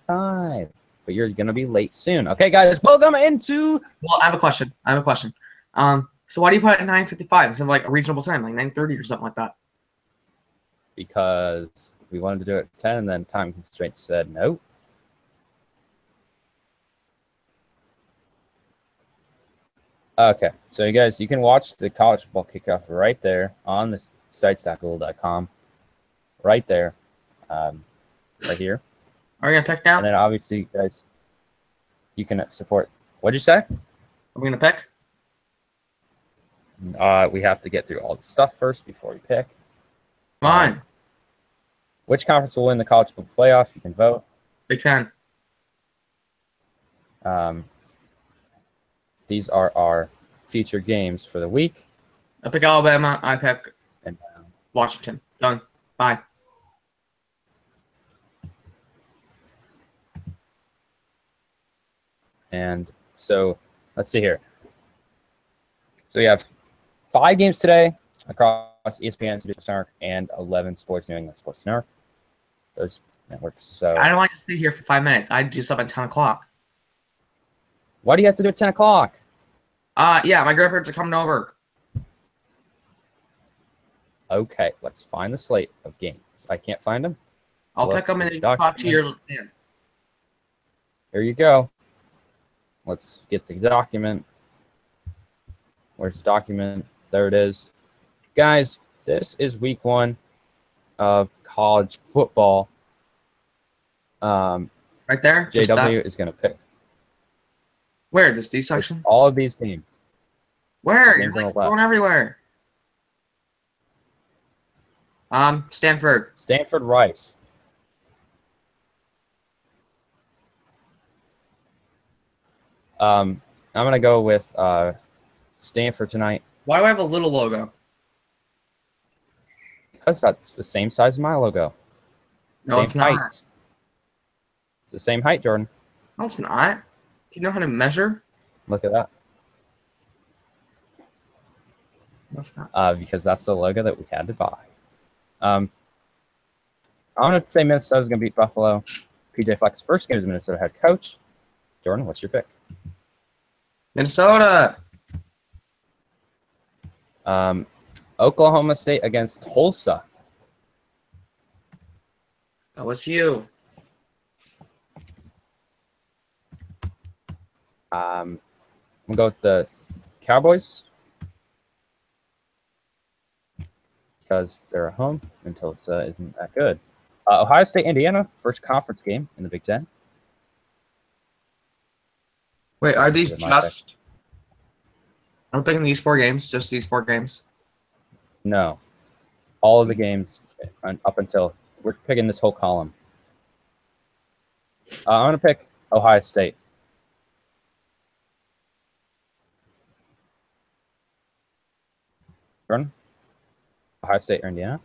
5:45. But you're going to be late soon. Okay, guys, welcome into... Well, I have a question. So why do you put it at 9:55 instead of like a reasonable time, like 9:30 or something like that? Because we wanted to do it at 10, and then time constraints said no. Okay, so you guys, you can watch the college football kickoff right there on the sitestackable.com. Right there. Right here. Are we going to pick now? And then obviously, guys, you can support... What'd you say? Are we going to pick? We have to get through all the stuff first before we pick. Come on. Which conference will win the college football playoff? You can vote. Big Ten. These are our featured games for the week. I pick Alabama. I pick And Washington. Done. Bye. And so let's see here. So we have 5 games today across ESPN, Sports Network, and 11 Sports New England Sports Network. Those networks. So I don't want to stay here for 5 minutes. I do stuff at 10 o'clock. Why do you have to do it at 10 o'clock? Yeah, my grandparents are coming over. Okay, let's find the slate of games. I can't find them. I'll pick them and then talk to your man. Here you go. Let's get the document. Where's the document? There it is. Guys, this is week 1 of college football. Right there? JW is going to pick. Where? This D section? All of these games. Where? You're like going everywhere. Stanford. Stanford Rice. I'm going to go with Stanford tonight. Why do I have a little logo? Because that's the same size as my logo. No, same it's not. height. It's the same height, Jordan. No, it's not. Do you know how to measure? Look at that. No, it's not. Because that's the logo that we had to buy. I'm going to say Minnesota's going to beat Buffalo. PJ Fleck's first game as Minnesota head coach. Jordan, what's your pick? Minnesota. Oklahoma State against Tulsa. That was you. I'm going to go with the Cowboys because they're at home and Tulsa isn't that good. Ohio State, Indiana, first conference game in the Big Ten. Wait, are these just... I'm picking these 4 games, just these 4 games? No. All of the games up until... We're picking this whole column. I'm going to pick Ohio State. Jordan? Ohio State or Indiana?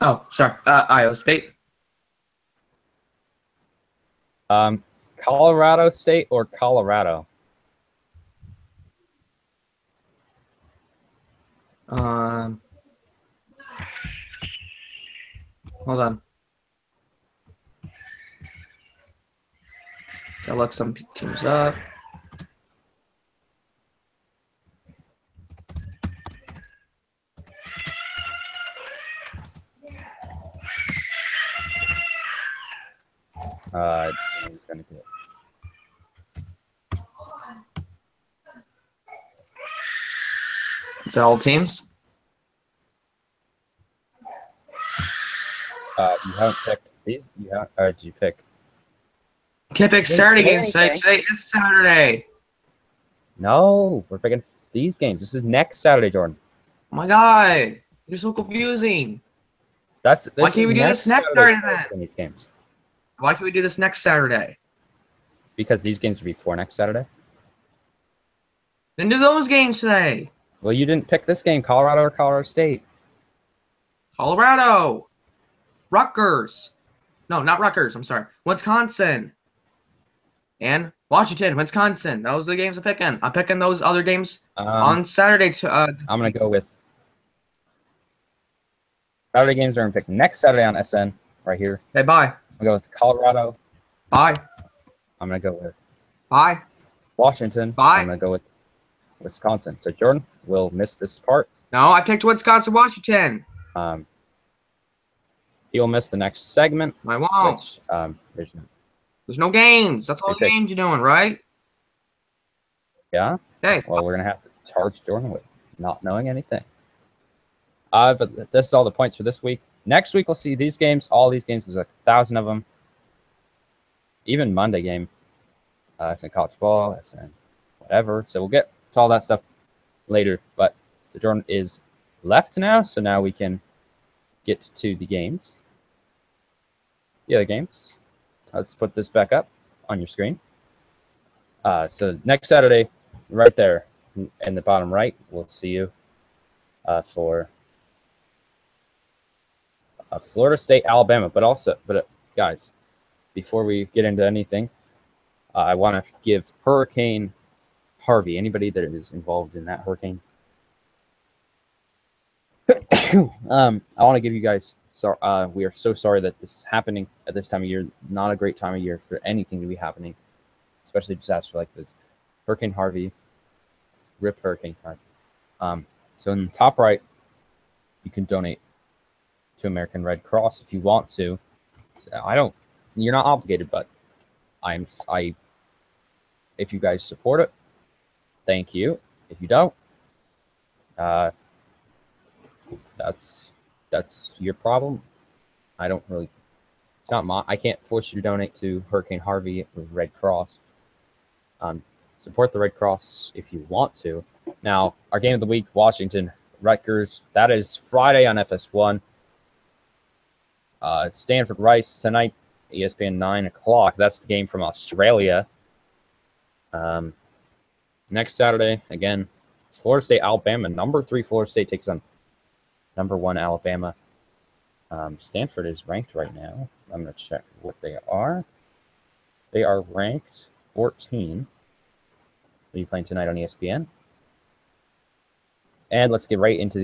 Oh, sorry. Iowa State. Colorado State or Colorado? Hold on. Gotta look some teams up. I'm just gonna get. Is that all teams? You haven't picked these. You haven't. Or did you pick? Can't pick Saturday games today. Today is Saturday. No, we're picking these games. This is next Saturday, Jordan. Oh my God, you're so confusing. Why can't we do this next Saturday then? These games. Why can't we do this next Saturday? Because these games will be before next Saturday. Then do those games today. Well, you didn't pick this game, Colorado or Colorado State. Colorado. Rutgers. No, not Rutgers. I'm sorry. Wisconsin. And Washington, Wisconsin. Those are the games I'm picking. I'm picking those other games on I'm Saturday. gonna go with Saturday games. We're gonna pick next Saturday on SN right here. Okay, bye. I'm gonna go with Colorado. Bye. I'm gonna go with Bye. Washington. Bye. I'm gonna go with Wisconsin. So Jordan will miss this part. No, I picked Wisconsin, Washington. He'll miss the next segment. I won't. Which There's no games. That's all the games you're doing, right? Yeah. Okay. Well, we're gonna have to charge Jordan with not knowing anything. But this is all the points for this week. Next week we'll see these games. All these games, there's 1,000 of them. Even Monday game. SN college ball, SN whatever. So we'll get to all that stuff later. But the Jordan is left now, so now we can get to the games. The other games. Let's put this back up on your screen. So next Saturday, right there in the bottom right, we'll see you for Florida State, Alabama. But guys, before we get into anything, I want to give Hurricane Harvey, anybody that is involved in that hurricane, I want to give you guys. So we are so sorry that this is happening at this time of year. Not a great time of year for anything to be happening, especially a disaster like this. Hurricane Harvey, rip Hurricane Harvey. So in the top right, you can donate to American Red Cross if you want to. You're not obligated, but if you guys support it, thank you. If you don't, that's your problem. It's not my. I can't force you to donate to Hurricane Harvey or Red Cross. Support the Red Cross if you want to. Now, our game of the week, Washington Rutgers. That is Friday on FS1. Stanford Rice tonight, ESPN 9 o'clock. That's the game from Australia. Next Saturday, again, Florida State, Alabama. Number 3 Florida State takes on number 1 Alabama. Stanford is ranked right now. I'm going to check what they are. They are ranked 14. Are you playing tonight on ESPN? And let's get right into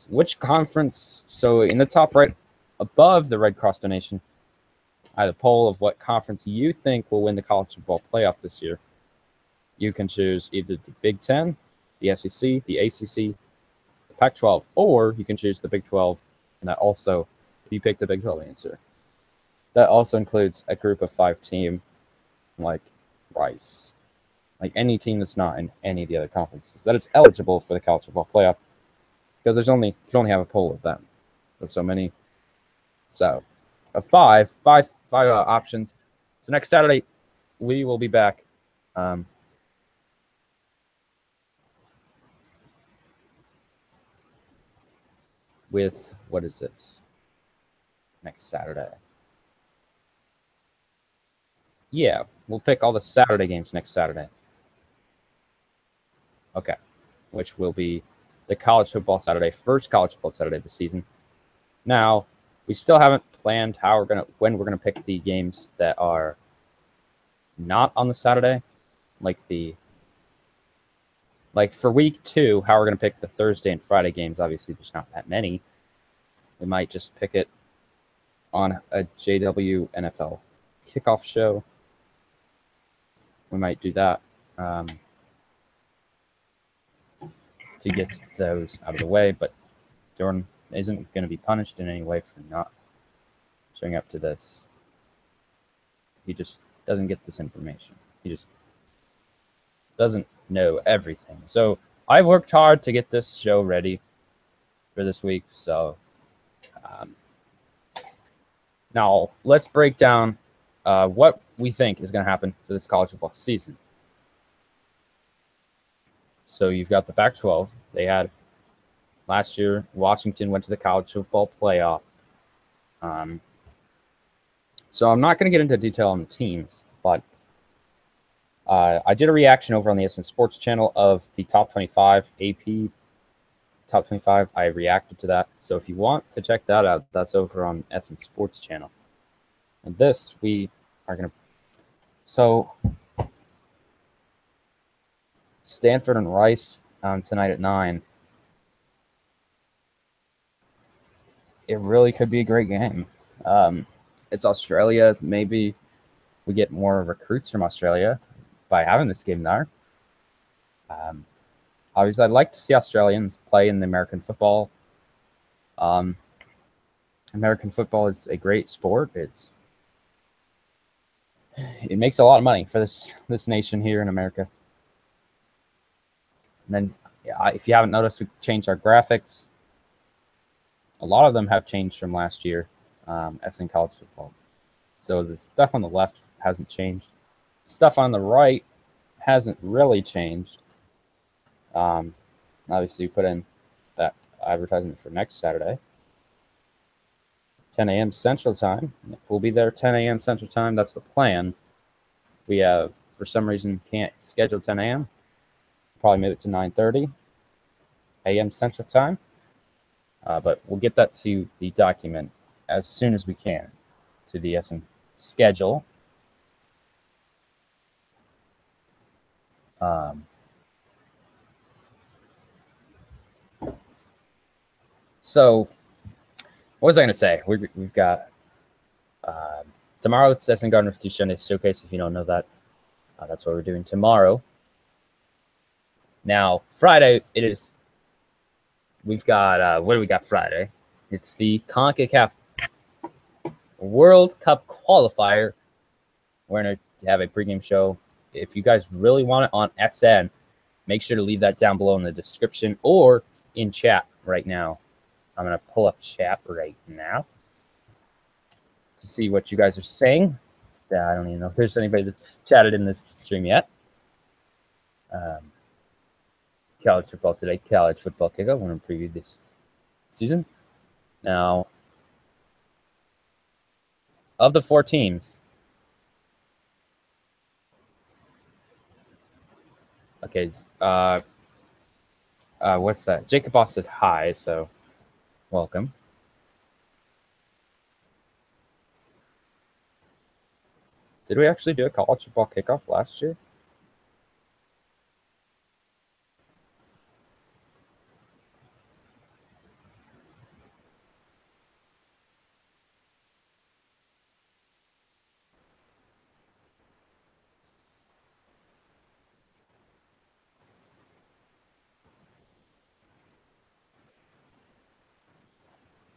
which conference. So in the top right, above the Red Cross donation, I have a poll of what conference you think will win the college football playoff this year. You can choose either the Big Ten, the SEC, the ACC, the Pac-12, or you can choose the Big 12, and that also, if you pick the Big 12 answer, that also includes a group of 5 team like Rice, like any team that's not in any of the other conferences, that is eligible for the college football playoff, because you can only have a poll of them. There's so many. So, five options. So next Saturday, we will be back. With what is it? Next Saturday. Yeah, we'll pick all the Saturday games next Saturday. Okay, which will be the college football Saturday, first college football Saturday of the season. Now, we still haven't planned when we're gonna pick the games that are not on the Saturday, like for week 2, how we're gonna pick the Thursday and Friday games. Obviously, there's not that many. We might just pick it on a JW NFL kickoff show. We might do that to get those out of the way, but Jordan isn't going to be punished in any way for not showing up to this. He just doesn't get this information. He just doesn't know everything. So I've worked hard to get this show ready for this week. So now let's break down what we think is going to happen for this college football season. So you've got the Pac-12. They had last year, Washington went to the college football playoff. So I'm not going to get into detail on the teams, but I did a reaction over on the SN Sports channel of the top 25 AP top 25. I reacted to that. So if you want to check that out, that's over on SN Sports channel. And this, we are going to So Stanford and Rice tonight at 9. It really could be a great game. It's Australia. Maybe we get more recruits from Australia by having this game there. Obviously, I'd like to see Australians play in the American football. American football is a great sport. It makes a lot of money for this nation here in America. And then, if you haven't noticed, we changed our graphics. A lot of them have changed from last year, as in college football. So the stuff on the left hasn't changed. Stuff on the right hasn't really changed. Obviously, we put in that advertisement for next Saturday, 10 a.m. Central Time. We'll be there 10 a.m. Central Time. That's the plan. We have, for some reason, can't schedule 10 a.m. Probably move it to 9:30 a.m. Central Time. But we'll get that to the document as soon as we can to the SM schedule. So, what was I going to say? We've got tomorrow it's SM Gardner 50 Sunday Showcase. If you don't know that, that's what we're doing tomorrow. Now, Friday, we've got, what do we got Friday? It's the CONCACAF World Cup qualifier. We're going to have a pregame show. If you guys really want it on SN, make sure to leave that down below in the description or in chat right now. I'm going to pull up chat right now to see what you guys are saying. I don't even know if there's anybody that's chatted in this stream yet. College football today, college football kickoff. We're going to preview this season. Now, of the 4 teams, okay, what's that? Jacob Boss said hi, so welcome. Did we actually do a college football kickoff last year?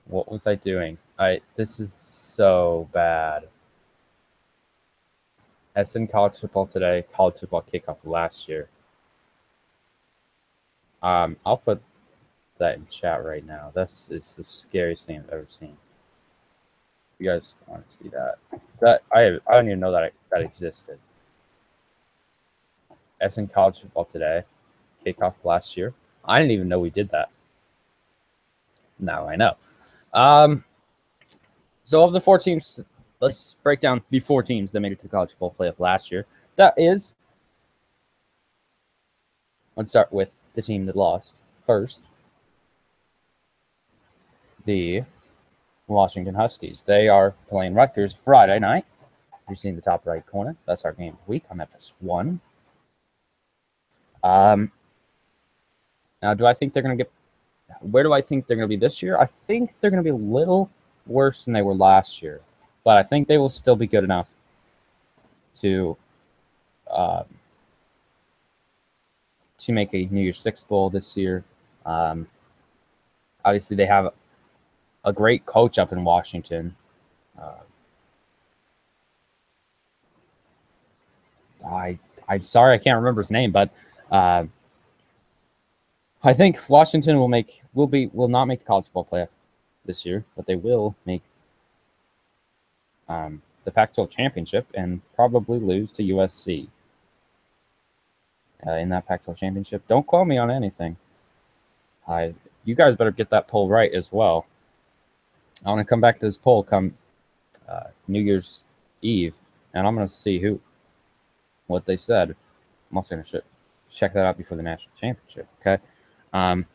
What was I doing? This is so bad. SN college football today, college football kickoff last year. I'll put that in chat right now. This is the scariest thing I've ever seen. You guys want to see that? I don't even know that existed. SN college football today, kickoff last year. I didn't even know we did that. Now I know. So of the 4 teams, let's break down the 4 teams that made it to the college football playoff last year. That is, let's start with the team that lost first. The Washington Huskies. They are playing Rutgers Friday night. You're seeing the top right corner. That's our game of the week on FS1. Now, do I think they're going to get... Where do I think they're going to be this year? I think they're going to be a little worse than they were last year. But I think they will still be good enough to make a New Year's Six Bowl this year. Obviously, they have a great coach up in Washington. I'm sorry I can't remember his name, but I think Washington will not make the college football playoff this year, but they will make the Pac-12 championship and probably lose to USC in that Pac-12 championship. Don't quote me on anything. You guys better get that poll right as well. I want to come back to this poll come New Year's Eve, and I'm going to see what they said. I'm also going to check that out before the national championship. Okay. Now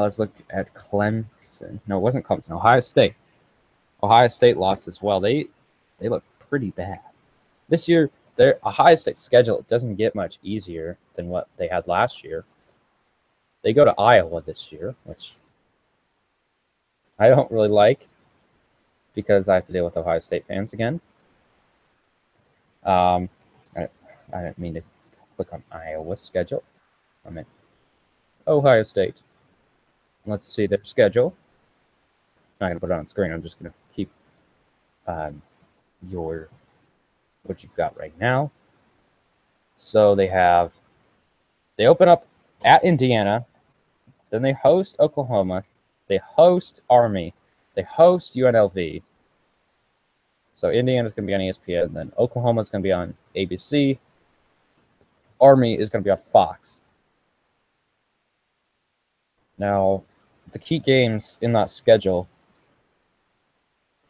let's look at Clemson. No, it wasn't Clemson. Ohio State. Ohio State lost as well. They they look pretty bad. This year, their Ohio State schedule doesn't get much easier than what they had last year. They go to Iowa this year, which I don't really like because I have to deal with Ohio State fans again. I didn't mean to click on Iowa's schedule. I meant Ohio State. Let's see their schedule. I'm not going to put it on screen. I'm just going to keep what you've got right now. So they open up at Indiana, then they host Oklahoma, they host Army, they host UNLV. So Indiana's going to be on ESPN, then Oklahoma's going to be on ABC, Army is going to be on Fox. Now, the key games in that schedule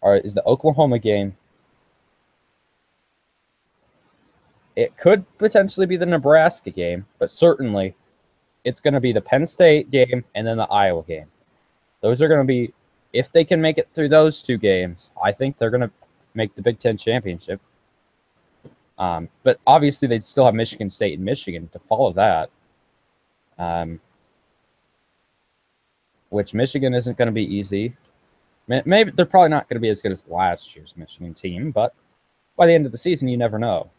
is the Oklahoma game. It could potentially be the Nebraska game, but certainly it's going to be the Penn State game and then the Iowa game. Those are going to be, if they can make it through those two games, I think they're going to make the Big Ten championship. But obviously, they'd still have Michigan State and Michigan to follow that, which Michigan isn't going to be easy. Maybe they're probably not going to be as good as last year's Michigan team, but by the end of the season, you never know.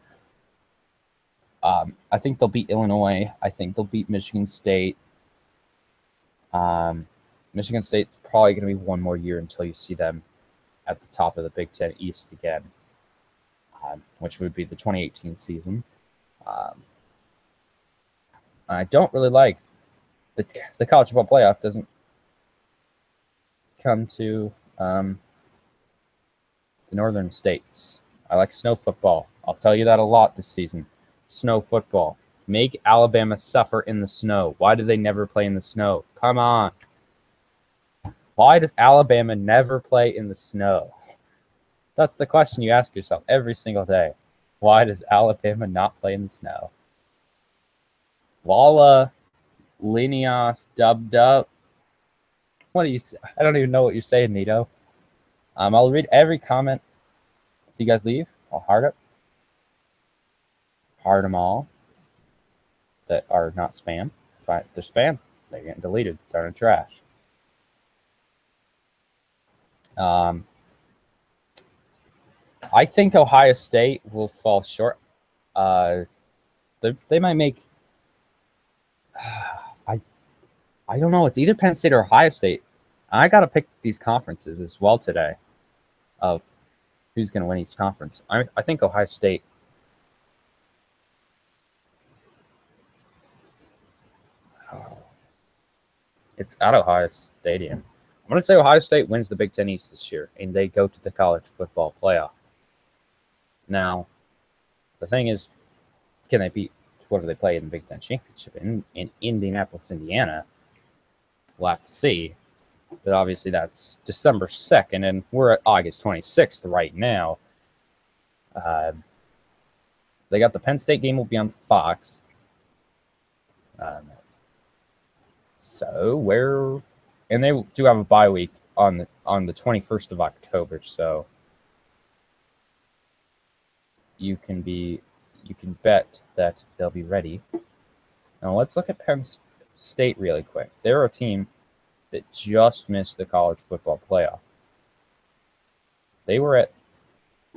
I think they'll beat Illinois. I think they'll beat Michigan State. Michigan State's probably going to be one more year until you see them at the top of the Big Ten East again, which would be the 2018 season. I don't really like the college football playoff doesn't come to the northern states. I like snow football. I'll tell you that a lot this season. Snow football. Make Alabama suffer in the snow. Why do they never play in the snow? Come on. Why does Alabama never play in the snow? That's the question you ask yourself every single day. Why does Alabama not play in the snow? Walla, Linios, Dub. What do you say? I don't even know what you're saying, Nito. I'll read every comment. If you guys leave, I'll heart it. Heart them all that are not spam. If they're spam, they're getting deleted. They're in trash. I think Ohio State will fall short. They might make. I don't know. It's either Penn State or Ohio State. I got to pick these conferences as well today of who's going to win each conference. I think Ohio State. It's at Ohio Stadium. I'm going to say Ohio State wins the Big Ten East this year, and they go to the college football playoff. Now, the thing is, can they beat whoever they play in the Big Ten Championship in Indianapolis, Indiana? We'll have to see. But obviously, that's December 2nd, and we're at August 26th right now. They got the Penn State game will be on Fox. And they do have a bye week on the 21st of October, so you can bet that they'll be ready. Now let's look at Penn State really quick. They're a team that just missed the college football playoff. They were at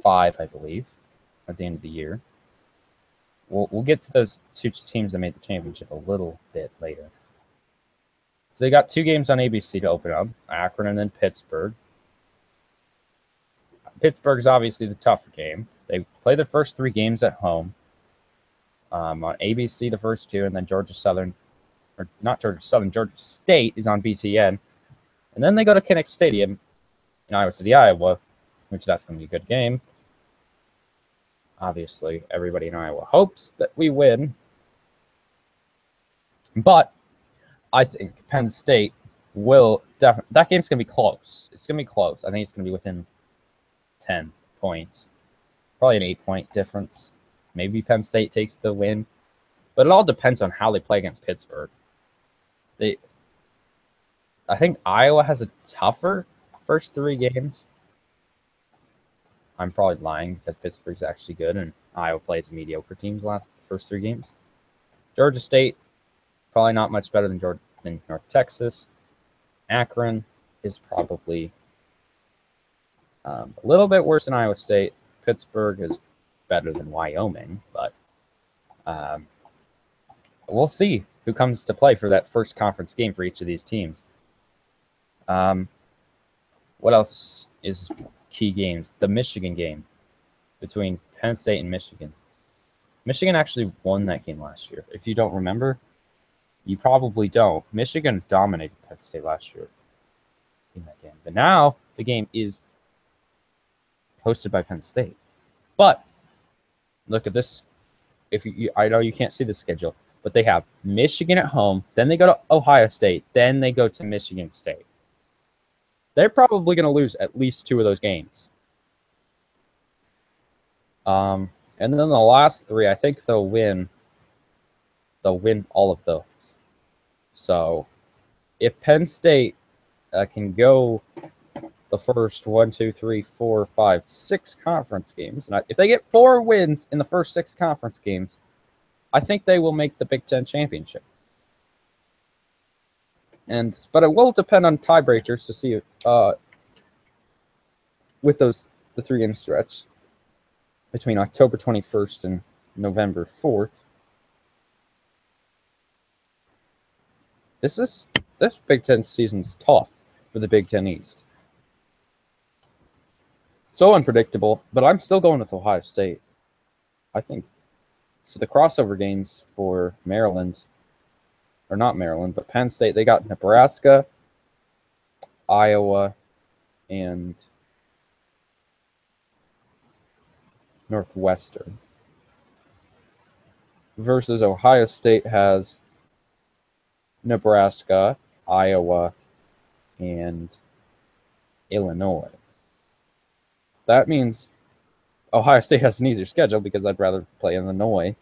5, I believe, at the end of the year. We'll get to those two teams that made the championship a little bit later. So they got 2 games on ABC to open up, Akron and then Pittsburgh. Pittsburgh's obviously the tougher game. They play the first 3 games at home. On ABC, the first 2, and then Georgia State is on BTN. And then they go to Kinnick Stadium in Iowa City, Iowa, which that's going to be a good game. Obviously, everybody in Iowa hopes that we win. But I think Penn State will definitely. That game's going to be close. It's going to be close. I think it's going to be within 10 points. Probably an 8-point difference. Maybe Penn State takes the win. But it all depends on how they play against Pittsburgh. I think Iowa has a tougher first 3 games. I'm probably lying because Pittsburgh's actually good and Iowa plays mediocre teams last first 3 games. Georgia State, probably not much better than North Texas. Akron is probably a little bit worse than Iowa State. Pittsburgh is better than Wyoming, but we'll see who comes to play for that first conference game for each of these teams. What else is key games? The Michigan game between Penn State and Michigan. Michigan actually won that game last year. If you don't remember, you probably don't. Michigan dominated Penn State last year in that game. But now the game is hosted by Penn State. But look at this. I know you can't see the schedule, but they have Michigan at home, then they go to Ohio State, then they go to Michigan State. They're probably going to lose at least 2 of those games. And then the last 3, I think they'll win. They'll win all of those. So if Penn State can go the first 1, 2, 3, 4, 5, 6 conference games, and if they get 4 wins in the first 6 conference games, I think they will make the Big Ten championship. But it will depend on tiebreakers to see with the 3-game stretch between October 21st and November 4th. This Big Ten season's tough for the Big Ten East. So unpredictable, but I'm still going with Ohio State. I think so. The crossover games for Maryland, or not Maryland, but Penn State, they got Nebraska, Iowa, and Northwestern. Versus Ohio State has Nebraska, Iowa, and Illinois. That means Ohio State has an easier schedule because I'd rather play Illinois.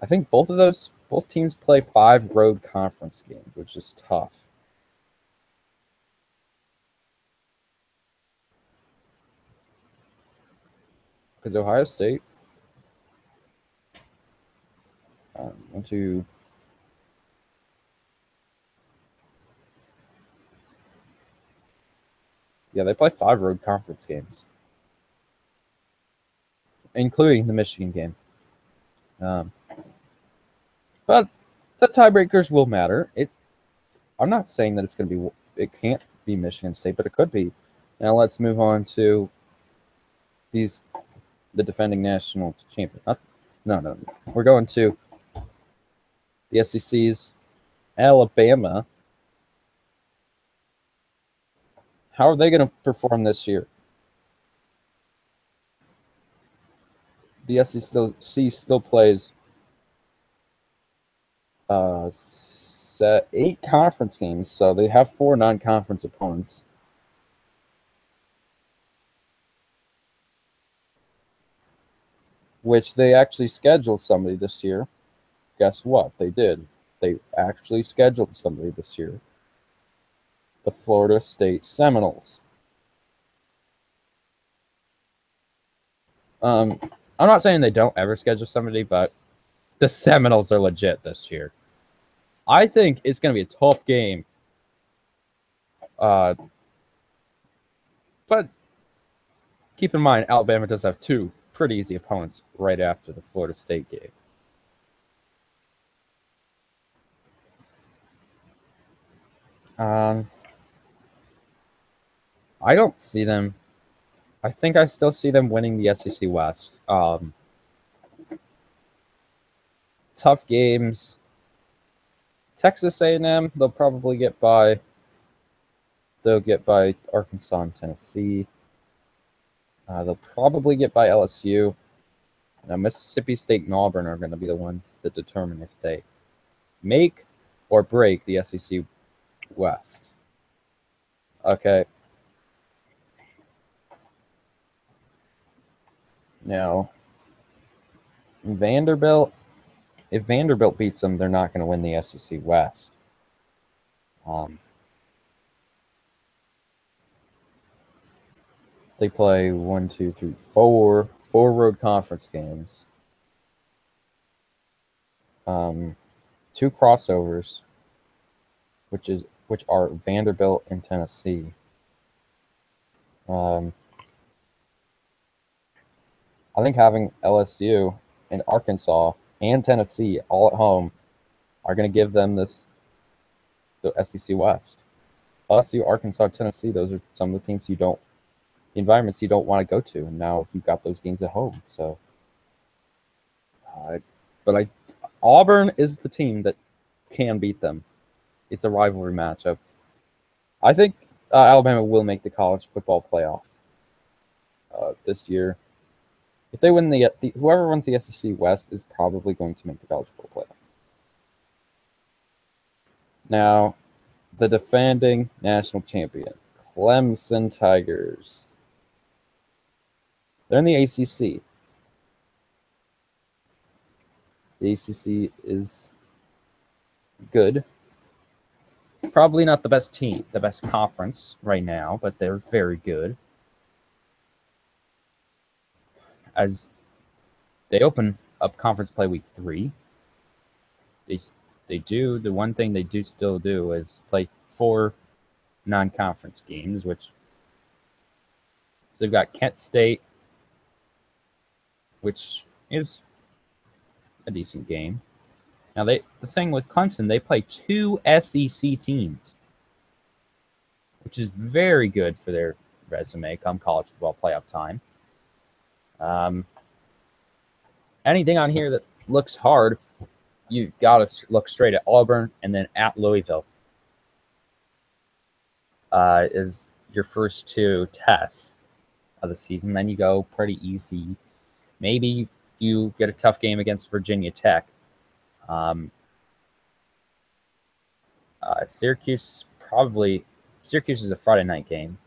I think both teams play 5 road conference games, which is tough. Because Ohio State they play 5 road conference games, including the Michigan game. But the tiebreakers will matter. I'm not saying that it can't be Michigan State, but it could be. Now let's move on to the defending national champion. No. We're going to the SEC's Alabama. How are they going to perform this year? The SEC still plays 8 conference games, so they have 4 non-conference opponents. Which they actually scheduled somebody this year. Guess what? They did. They actually scheduled somebody this year. The Florida State Seminoles. I'm not saying they don't ever schedule somebody, but the Seminoles are legit this year. I think it's going to be a tough game. But keep in mind, Alabama does have 2 pretty easy opponents right after the Florida State game. I don't see them. I think I still see them winning the SEC West. Tough games. Texas A&M, they'll probably get by. They'll get by Arkansas and Tennessee. They'll probably get by LSU. Now, Mississippi State and Auburn are going to be the ones that determine if they make or break the SEC West. Okay. Now, Vanderbilt, if Vanderbilt beats them, they're not going to win the SEC West. They play 1, 2, 3, 4 road conference games. 2 crossovers, which are Vanderbilt and Tennessee. I think having LSU and Arkansas and Tennessee all at home are going to give them the SEC West. LSU, Arkansas, Tennessee, those are some of the teams the environments you don't want to go to. And now you've got those games at home. So, Auburn is the team that can beat them. It's a rivalry matchup. I think Alabama will make the college football playoff this year. If they win whoever wins the SEC West is probably going to make the college football playoff. Now, the defending national champion, Clemson Tigers. They're in the ACC. The ACC is good. Probably not the best team, the best conference right now, but they're very good. As they open up conference play week 3, they do the one thing they do still do is play 4 non-conference games, so they've got Kent State, which is a decent game. Now the thing with Clemson, they play 2 SEC teams, which is very good for their resume come college football playoff time. Anything on here that looks hard, you got to look straight at Auburn and then at Louisville. Is your first 2 tests of the season. Then you go pretty easy. Maybe you get a tough game against Virginia Tech. Syracuse is a Friday night game.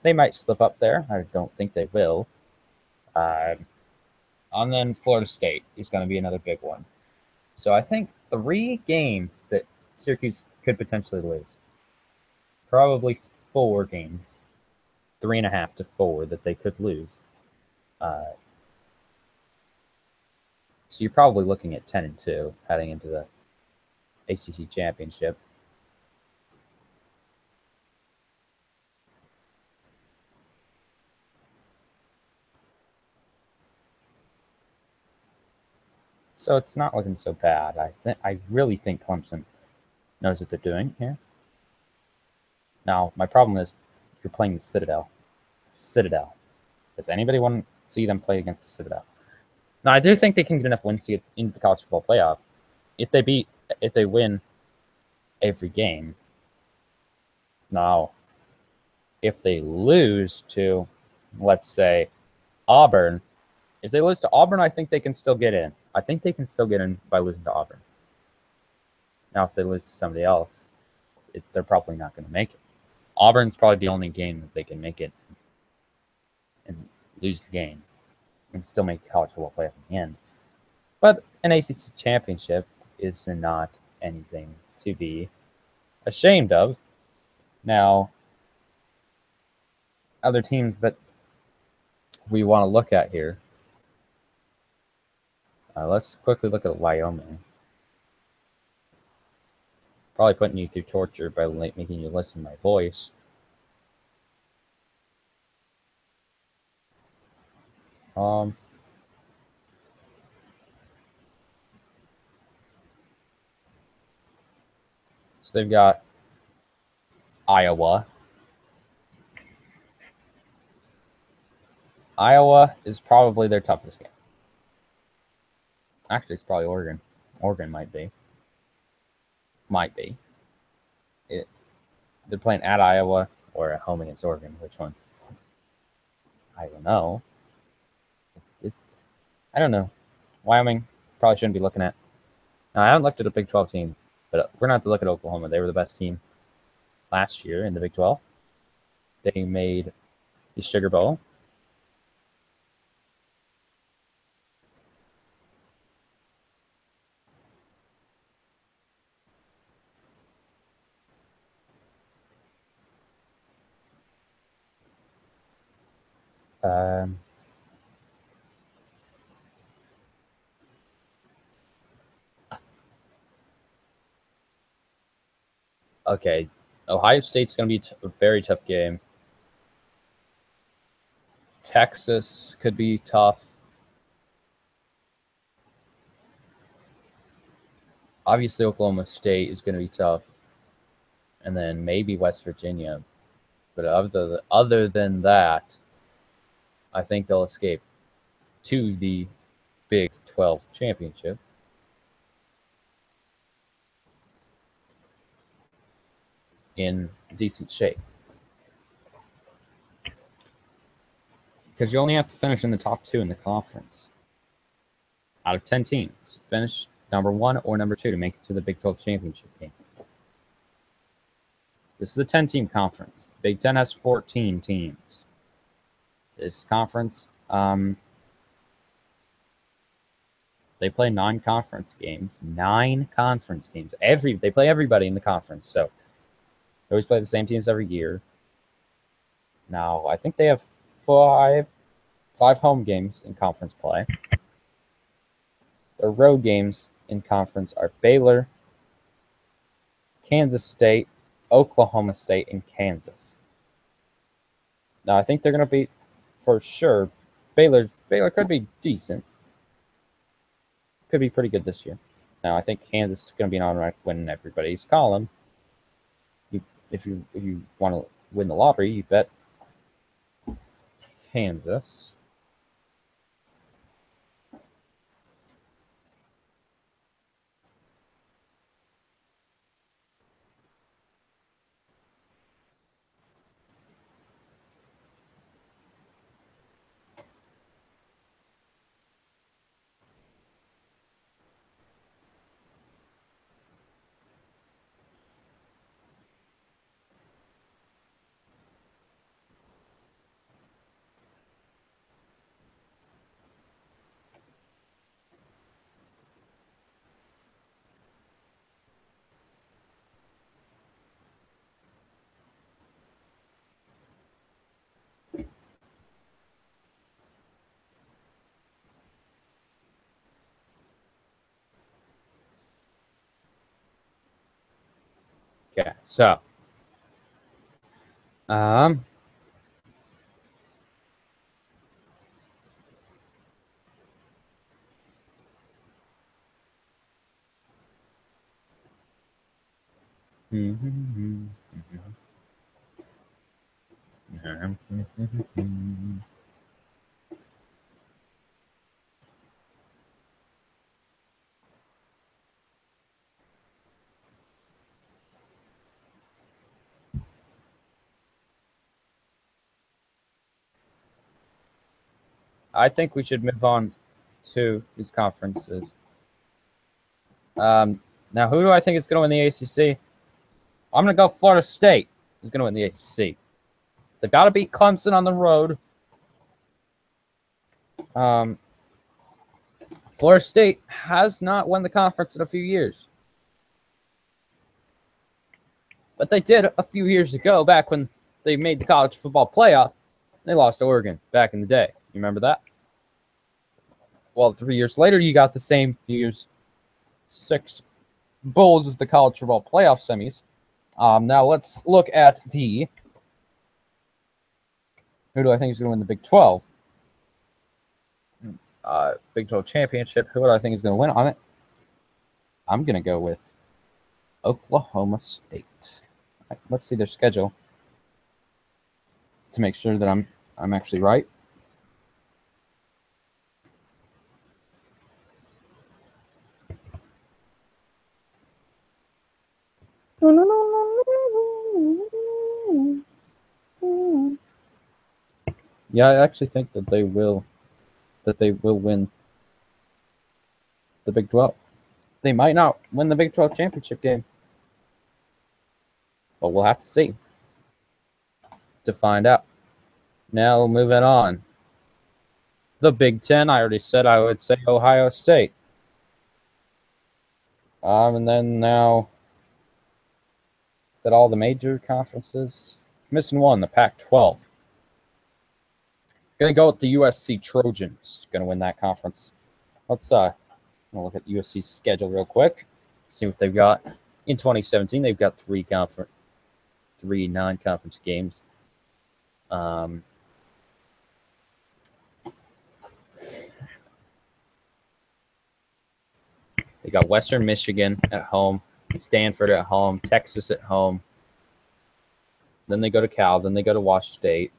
They might slip up there. I don't think they will. And then Florida State is going to be another big one. So I think 3 games that Syracuse could potentially lose. Probably 4 games, 3.5 to 4 that they could lose. So you're probably looking at 10-2 heading into the ACC championship. So it's not looking so bad. I really think Clemson knows what they're doing here. Now, my problem is you're playing the Citadel. Does anybody want to see them play against the Citadel? Now, I do think they can get enough wins to get into the college football playoff. If they win every game. Now, if they lose to, let's say, Auburn, if they lose to Auburn, I think they can still get in. I think they can still get in by losing to Auburn. Now, if they lose to somebody else, they're probably not going to make it. Auburn's probably the only game that they can make it and lose the game and still make the college football playoff in the end. But an ACC championship is not anything to be ashamed of. Now, other teams that we want to look at here. Let's quickly look at Wyoming. Probably putting you through torture by making you listen to my voice. So they've got Iowa. Iowa is probably their toughest game. Actually, it's probably Oregon. Oregon might be. They're playing at Iowa or at home against Oregon. Which one? I don't know. I don't know. Wyoming probably shouldn't be looking at. Now, I haven't looked at a Big 12 team, but we're going to have to look at Oklahoma. They were the best team last year in the Big 12. They made the Sugar Bowl. Um, okay, Ohio State's going to be a very tough game. Texas could be tough. Obviously, Oklahoma State is going to be tough. And then maybe West Virginia. But other than that, I think they'll escape to the Big 12 championship. In decent shape. Because you only have to finish in the top 2 in the conference. Out of 10 teams, finish number 1 or number 2 to make it to the Big 12 championship game. This is a 10-team conference. Big 10 has 14 teams. This conference, they play 9 conference games. 9 conference games. They play everybody in the conference. So they always play the same teams every year. Now, I think they have 5 home games in conference play. Their road games in conference are Baylor, Kansas State, Oklahoma State, and Kansas. Now, I think they're going to beat, for sure, Baylor could be decent. Could be pretty good this year. Now, I think Kansas is going to be an automatic win in everybody's column. If you want to win the lottery, you bet Kansas. Okay, so I think we should move on to these conferences. Now, who do I think is going to win the ACC? I'm going to go Florida State is going to win the ACC. They've got to beat Clemson on the road. Florida State has not won the conference in a few years. But they did a few years ago, back when they made the college football playoff. They lost to Oregon back in the day. You remember that? Well, 3 years later, you got the same year's 6 bowls as the college football playoff semis. Now let's look at who do I think is going to win the Big 12? Big 12 championship. Who do I think is going to win on it? I'm going to go with Oklahoma State. Right, let's see their schedule to make sure that I'm actually right. Yeah, I actually think that they will win the Big 12. They might not win the Big 12 championship game, but we'll have to see to find out. Now, moving on. The Big 10, I already said I would say Ohio State. And then now that all the major conferences, missing one, the Pac-12. Gonna go with the USC Trojans. Gonna win that conference. Let's look at USC's schedule real quick. See what they've got. In 2017, they've got three non-conference games. They got Western Michigan at home, Stanford at home, Texas at home. Then they go to Cal. Then they go to Wash State.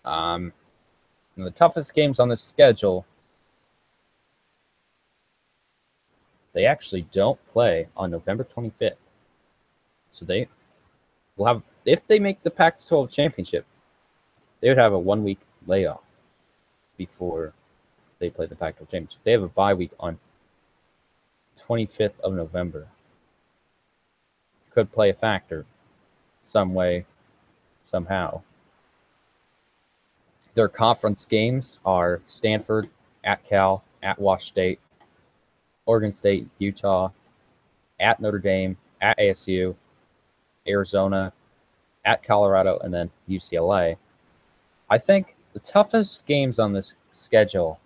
And the toughest games on the schedule, they actually don't play on November 25th. So they will have, if they make the Pac-12 championship, they would have a 1 week layoff before they play the Pac-12 championship. They have a bye week on 25th of November. Could play a factor some way, somehow. Their conference games are Stanford, at Cal, at Wash State, Oregon State, Utah, at Notre Dame, at ASU, Arizona, at Colorado, and then UCLA. I think the toughest games on this schedule,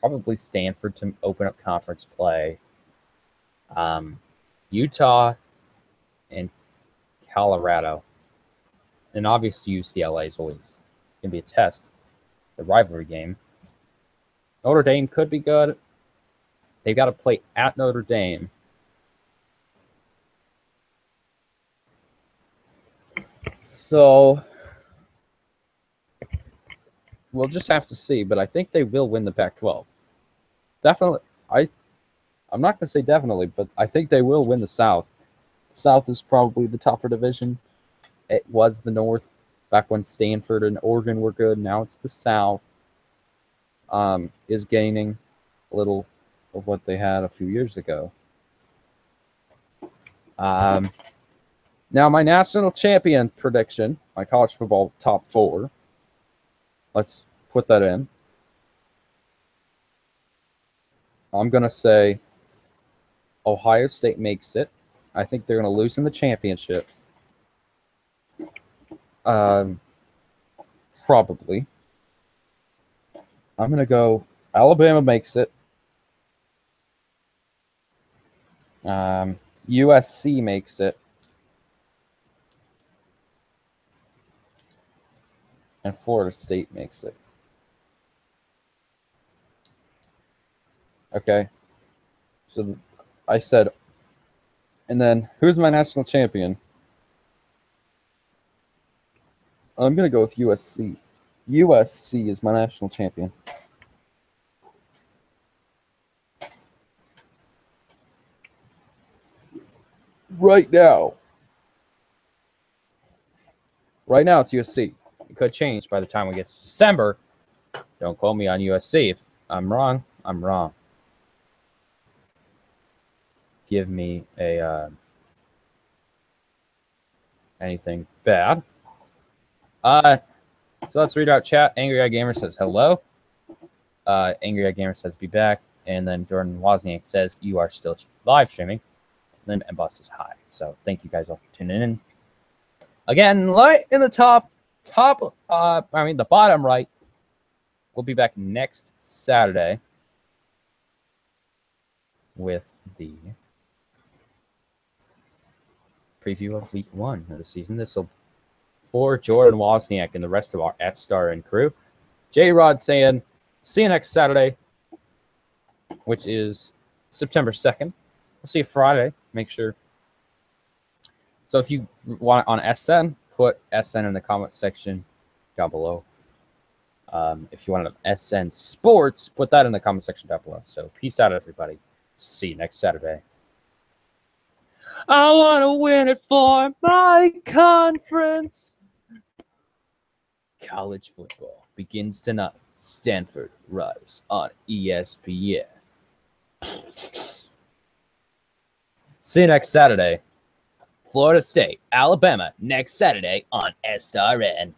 probably Stanford to open up conference play, Utah, and Colorado. And obviously UCLA is always going to be a test, the rivalry game. Notre Dame could be good. They've got to play at Notre Dame. So we'll just have to see, but I think they will win the Pac-12. Definitely. I'm not going to say definitely, but I think they will win the South. South is probably the tougher division. It was the North back when Stanford and Oregon were good. Now it's the South. Is gaining a little of what they had a few years ago. Now my national champion prediction, my college football top 4. Let's put that in. I'm going to say Ohio State makes it. I think they're going to lose in the championship. Probably. I'm going to go Alabama makes it. USC makes it. And Florida State makes it. Okay. So I said, and then who's my national champion? I'm going to go with USC. USC is my national champion. Right now, it's USC. It could change by the time we get to December. Don't quote me on USC. If I'm wrong, I'm wrong. Give me a anything bad. So let's read out chat. Angry Eye Gamer says hello. Angry Eye Gamer says be back. And then Jordan Wozniak says you are still live streaming. And then Boss says hi. So thank you guys all for tuning in. Again, right in the the bottom right. We'll be back next Saturday with the preview of week 1 of the season. This will for Jordan Wozniak and the rest of our Star and crew. J-Rod saying, see you next Saturday, which is September 2nd. We'll see you Friday. Make sure. So if you want it on SN, put SN in the comment section down below. If you want it on SN Sports, put that in the comment section down below. So peace out, everybody. See you next Saturday. I want to win it for my conference. College football begins tonight. Stanford Rise on ESPN. See you next Saturday. Florida State, Alabama, next Saturday on SRN.